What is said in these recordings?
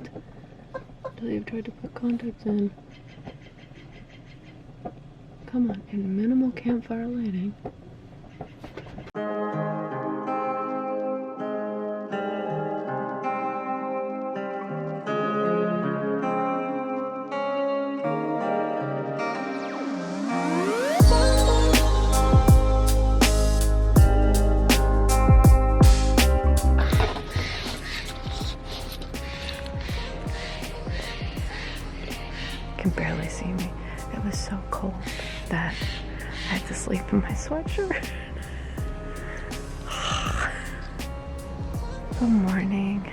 moved until you've tried to put contacts in. Come on, in minimal campfire lighting. Can barely see me. It was so cold that I had to sleep in my sweatshirt. Good morning.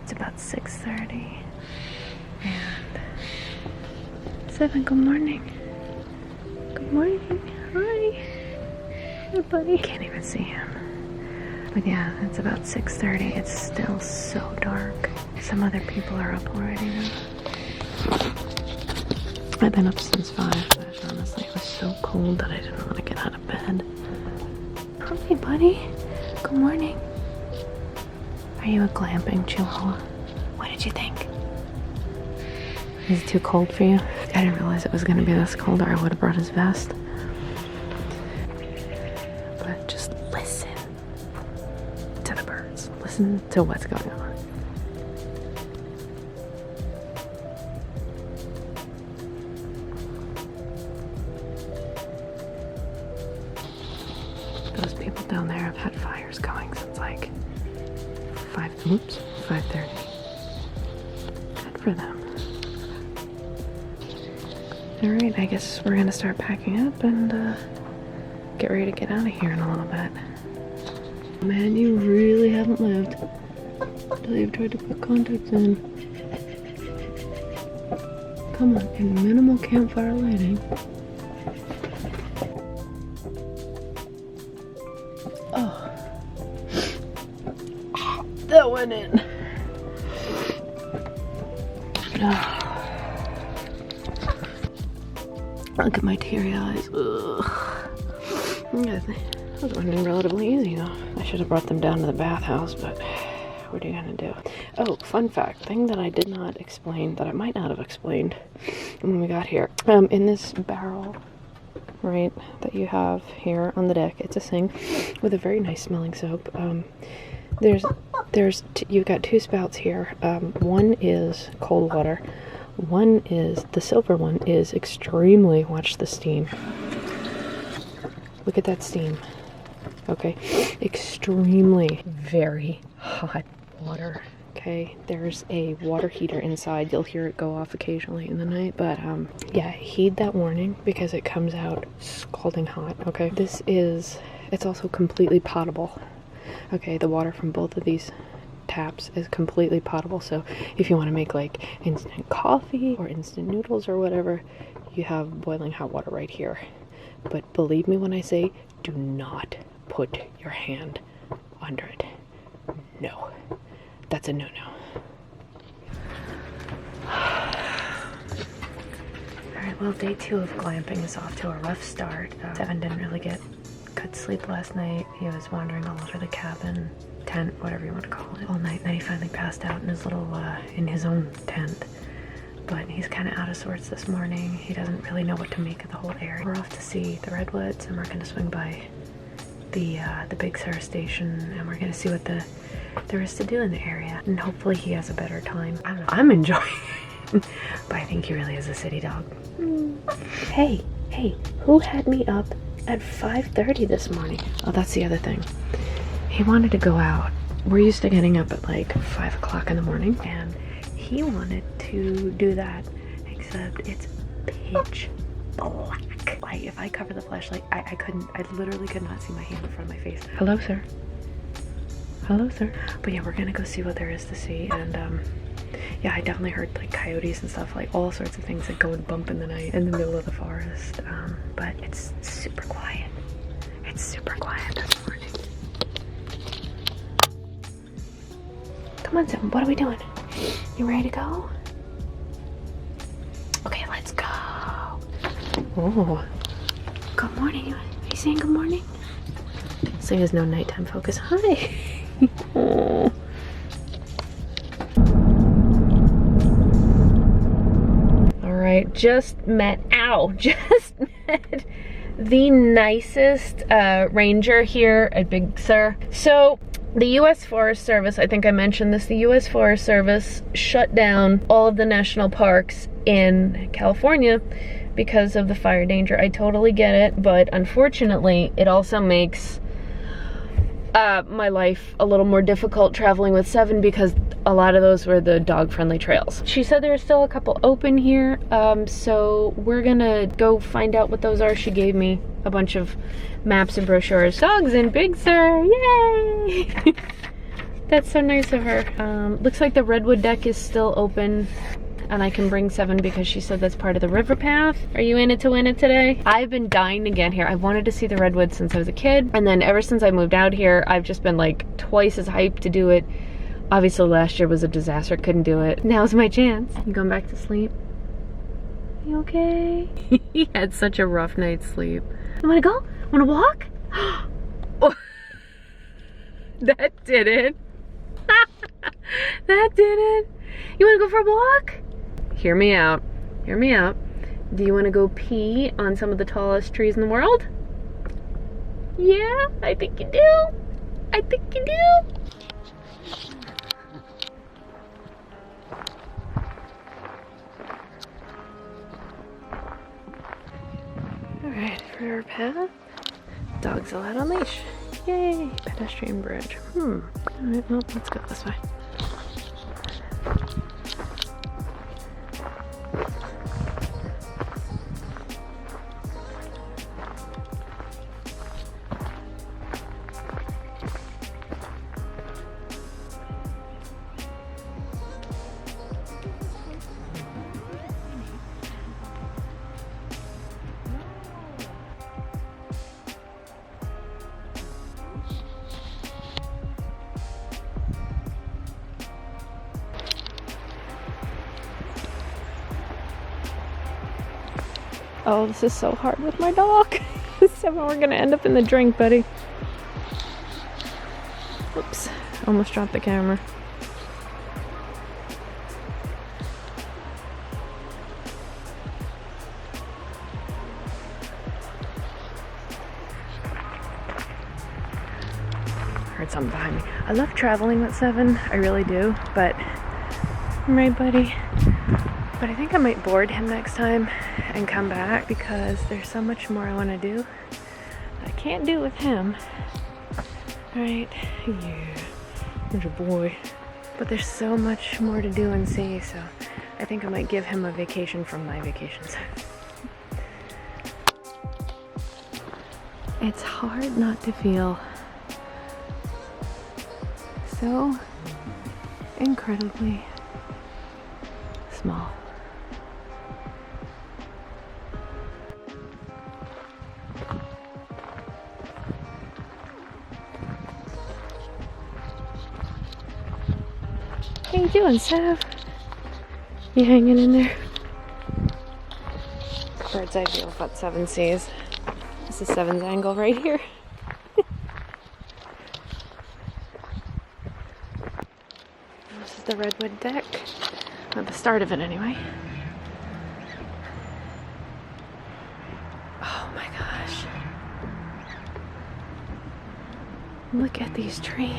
It's about 6:30 and 7. Good morning. Good morning. Hi. Hi, buddy. Can't even see him. But yeah, it's about 6:30. It's still so dark. Some other people are up already though. I've been up since 5, but honestly it was so cold that I didn't want to get out of bed. Hi, buddy. Good morning. Are you a glamping chihuahua? What did you think? Is it too cold for you? I didn't realize it was going to be this cold, or I would have brought his vest. But just listen to the birds. Listen to what's going on. Those people down there have had fires going since like 5:30. Good for them. Alright, I guess we're gonna start packing up and get ready to get out of here in a little bit. Man, you really haven't lived until you've tried to put contacts in. Come on, in minimal campfire lighting. Oh, that went in. Oh. Look at my teary eyes. Ugh. That was running relatively easy though. I should have brought them down to the bathhouse, but what are you gonna do? Oh, fun fact, thing that I did not explain, that I might not have explained when we got here. In this barrel, right, that you have here on the deck, it's a sink with a very nice smelling soap. You've got 2 spouts here. One is cold water. One is, the silver one is extremely, watch the steam. Look at that steam. Okay, extremely, very hot water. Okay, there's a water heater inside. You'll hear it go off occasionally in the night, but yeah, heed that warning because it comes out scalding hot. Okay, it's also completely potable. Okay, the water from both of these taps is completely potable, so if you want to make like instant coffee or instant noodles or whatever, you have boiling hot water right here. But believe me when I say, do not put your hand under it. No, that's a no-no. Alright, well, day 2 of glamping is off to a rough start. Devin didn't really get good sleep last night. He was wandering all over the cabin, tent, whatever you want to call it, all night. Then he finally passed out in his little, in his own tent. But he's kind of out of sorts this morning. He doesn't really know what to make of the whole area. We're off to see the Redwoods, and we're going to swing by the Big Sur station, and we're going to see what there is to do in the area. And hopefully he has a better time. I don't know. I'm enjoying it, but I think he really is a city dog. Hey, who had me up at 5:30 this morning? Oh, that's the other thing. He wanted to go out. We're used to getting up at like 5 o'clock in the morning, and he wanted to do that, except it's pitch black. Like, if I cover the flashlight, I literally could not see my hand in front of my face. Hello, sir. Hello, sir. But yeah, we're gonna go see what there is to see, and yeah, I definitely heard like coyotes and stuff, like all sorts of things that go and bump in the night in the middle of the forest. But it's super quiet. It's super quiet this morning. Come on, Sim, what are we doing? You ready to go? Okay, let's go. Oh, good morning. Are you saying good morning? So he has no nighttime focus. Hi. Oh. just met, just met the nicest ranger here at Big Sur. So the U.S. Forest Service, I think I mentioned this, the U.S. Forest Service shut down all of the national parks in California because of the fire danger. I totally get it, but unfortunately, it also makes my life a little more difficult traveling with Seven because a lot of those were the dog-friendly trails. She said there are still a couple open here, so we're gonna go find out what those are. She gave me a bunch of maps and brochures. Dogs in Big Sur, yay! That's so nice of her. Looks like the Redwood deck is still open, and I can bring Seven because she said that's part of the river path. Are you in it to win it today? I've been dying to get here. I wanted to see the Redwoods since I was a kid, and then ever since I moved out here, I've just been like twice as hyped to do it. Obviously last year was a disaster, couldn't do it. Now's my chance. You going back to sleep? You okay? He had such a rough night's sleep. You wanna go? Wanna walk? Oh, that did it. That did it. You wanna go for a walk? Hear me out. Hear me out. Do you wanna go pee on some of the tallest trees in the world? Yeah, I think you do. I think you do. Alright, river path. Dogs allowed on leash. Yay! Pedestrian bridge. Alright, well, let's go this way. Oh, this is so hard with my dog. Seven, we're gonna end up in the drink, buddy. Oops, almost dropped the camera. Heard something behind me. I love traveling with Seven, I really do, but, right, buddy? But I think I might board him next time and come back because there's so much more I want to do that I can't do with him. Right? Yeah. There's a boy. But there's so much more to do and see, so I think I might give him a vacation from my vacations. It's hard not to feel so incredibly small. How you doing, Sav? You hanging in there? Bird's eye view of what Seven sees. This is Seven's angle right here. This is the Redwood deck. At the start of it, anyway. Oh my gosh. Look at these trees.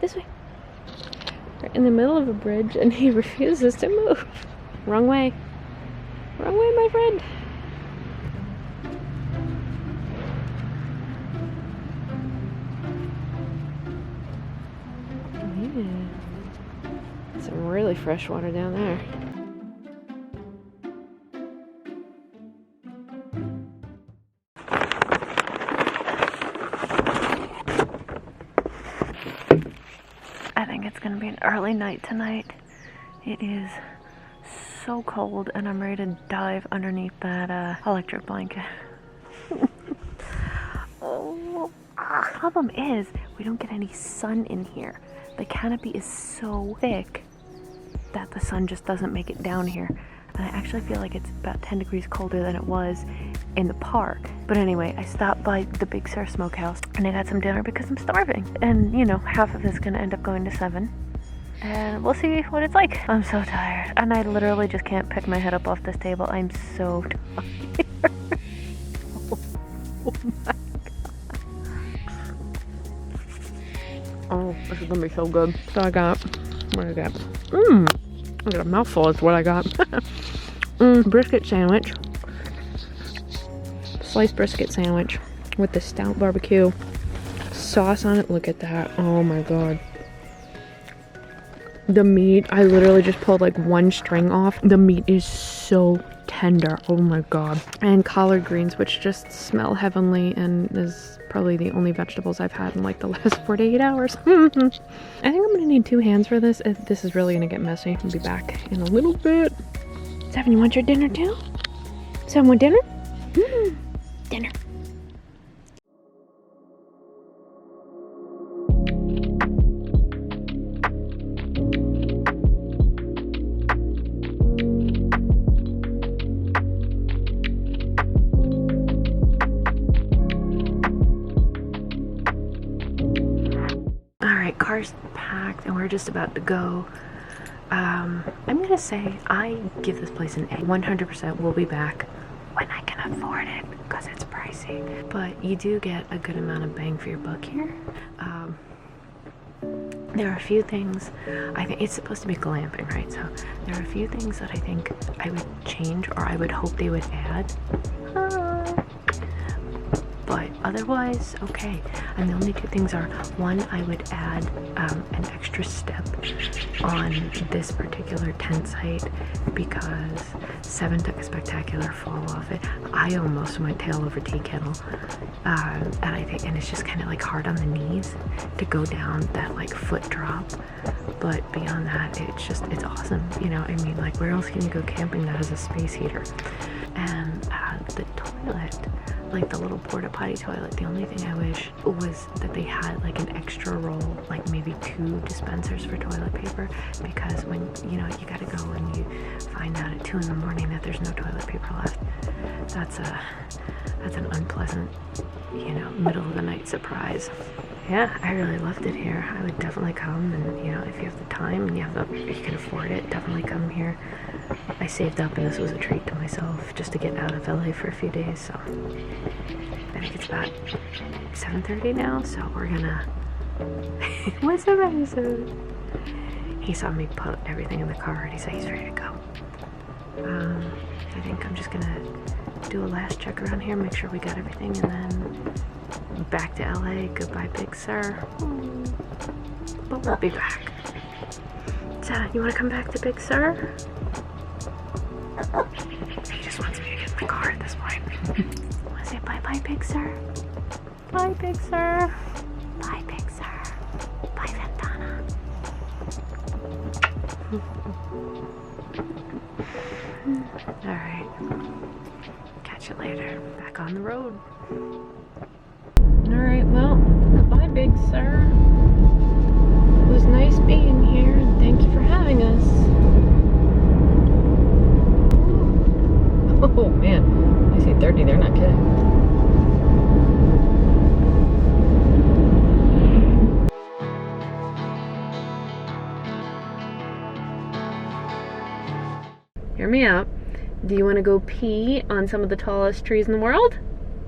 This way. We're in the middle of a bridge and he refuses to move. Wrong way. Wrong way, my friend. Yeah. Some really fresh water down there. I think it's gonna be an early night tonight. It is so cold and I'm ready to dive underneath that electric blanket. Oh, problem is we don't get any sun in here. The canopy is so thick that the sun just doesn't make it down here. And I actually feel like it's about 10 degrees colder than it was in the park. But anyway, I stopped by the Big Sur smokehouse and I got some dinner because I'm starving. And you know, half of it's gonna end up going to 7. And we'll see what it's like. I'm so tired. And I literally just can't pick my head up off this table. I'm so tired. Oh my God. Oh, this is gonna be so good. So I got, what did I get? I got a mouthful is what I got. Brisket sandwich. Sliced brisket sandwich with the stout barbecue sauce on it. Look at that. Oh my God. The meat, I literally just pulled like one string off. The meat is so tender. Oh my God. And collard greens, which just smell heavenly and is probably the only vegetables I've had in like the last 48 hours. I think I'm gonna need 2 hands for this. This is really gonna get messy. I'll be back in a little bit. Seven, you want your dinner too? Seven, want dinner? Dinner. Alright, car's packed and we're just about to go. I'm gonna say I give this place an A. 100% will be back when I can afford it because it's pricey. But you do get a good amount of bang for your buck here. There are a few things, I think it's supposed to be glamping, right? So there are a few things that I think I would change or I would hope they would add. But otherwise, okay. And the only 2 things are, one, I would add an extra step on this particular tent site because 7 took a spectacular fall off it. I almost went tail over tea kettle. And I think, and it's just kind of like hard on the knees to go down that like foot drop. But beyond that, it's awesome. You know, I mean, like where else can you go camping that has a space heater? And the toilet, like the little porta potty toilet, the only thing I wish was that they had like an extra roll, like maybe 2 dispensers for toilet paper, because when you know you gotta go and you find out at 2 in the morning that there's no toilet paper left, that's an unpleasant, you know, middle of the night surprise. Yeah, I really loved it here. I would definitely come, and you know, if you have the time and you can afford it, definitely come here. I saved up and this was a treat to myself just to get out of LA for a few days, so I think it's about 7:30 now, so we're gonna what's up episode? He saw me put everything in the car and he said he's ready to go. I think I'm just gonna do a last check around here, make sure we got everything, and then back to LA. Goodbye, Big Sur. But we'll be back. So, you want to come back to Big Sur? He just wants me to get in the car at this point. Want to say bye-bye, Big Sur? Bye, Big Sur. Bye, Big Sur. Bye, Ventana. Alright. Catch you later. Back on the road. Alright, well, goodbye, Big Sur. It was nice being here, and thank you for having us. Oh, man. I say 30, they're not kidding. Hear me out. Do you want to go pee on some of the tallest trees in the world?